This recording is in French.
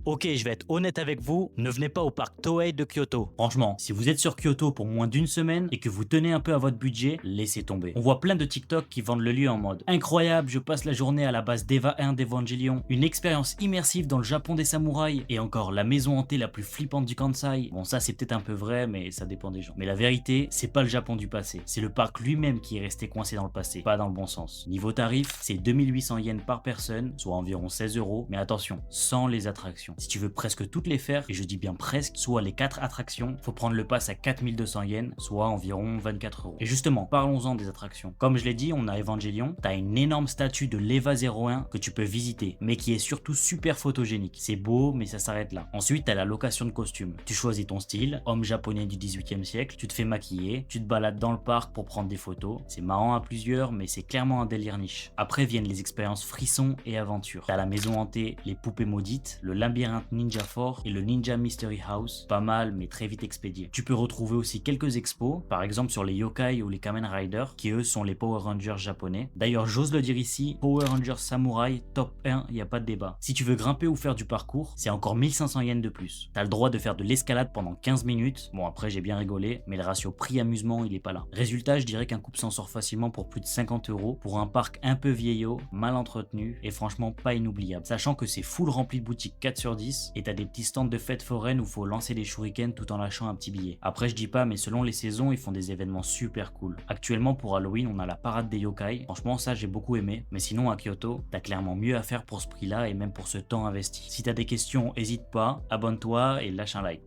Ok, je vais être honnête avec vous, ne venez pas au parc Toei de Kyoto. Franchement, si vous êtes sur Kyoto pour moins d'une semaine et que vous tenez un peu à votre budget, laissez tomber. On voit plein de TikTok qui vendent le lieu en mode incroyable, je passe la journée à la base d'Eva 1 d'Evangelion, une expérience immersive dans le Japon des samouraïs et encore la maison hantée la plus flippante du Kansai. Bon, ça c'est peut-être un peu vrai, mais ça dépend des gens. Mais la vérité, c'est pas le Japon du passé, c'est le parc lui-même qui est resté coincé dans le passé, pas dans le bon sens. Niveau tarif, c'est 2800 yens par personne, soit environ 16 euros, mais attention, sans les attractions. Si tu veux presque toutes les faire, et je dis bien presque, soit les 4 attractions, faut prendre le pass à 4200 yens, soit environ 24 euros. Et justement, parlons-en des attractions. Comme je l'ai dit, on a Evangelion, t'as une énorme statue de l'Eva 01 que tu peux visiter, mais qui est surtout super photogénique. C'est beau, mais ça s'arrête là. Ensuite, t'as la location de costumes. Tu choisis ton style, homme japonais du 18e siècle, tu te fais maquiller, tu te balades dans le parc pour prendre des photos. C'est marrant à plusieurs, mais c'est clairement un délire niche. Après viennent les expériences frissons et aventures. T'as la maison hantée, les poupées maudites, le labyrinthe Ninja Fort et le Ninja Mystery House, pas mal mais très vite expédié. Tu peux retrouver aussi quelques expos, par exemple sur les yokai ou les Kamen Rider, qui eux sont les Power Rangers japonais. D'ailleurs j'ose le dire ici, Power Rangers Samurai top 1, y a pas de débat. Si tu veux grimper ou faire du parcours, c'est encore 1500 yens de plus. T'as le droit de faire de l'escalade pendant 15 minutes, bon après j'ai bien rigolé, mais le ratio prix-amusement il est pas là. Résultat, je dirais qu'un couple s'en sort facilement pour plus de 50 euros, pour un parc un peu vieillot, mal entretenu, et franchement pas inoubliable. Sachant que c'est full rempli de boutiques 4 sur 10, et t'as des petits stands de fêtes foraines où faut lancer des shurikens tout en lâchant un petit billet. Après je dis pas, mais selon les saisons ils font des événements super cool. Actuellement pour Halloween on a la parade des yokai, franchement ça j'ai beaucoup aimé, mais sinon à Kyoto t'as clairement mieux à faire pour ce prix là et même pour ce temps investi. Si t'as des questions hésite pas, abonne-toi et lâche un like.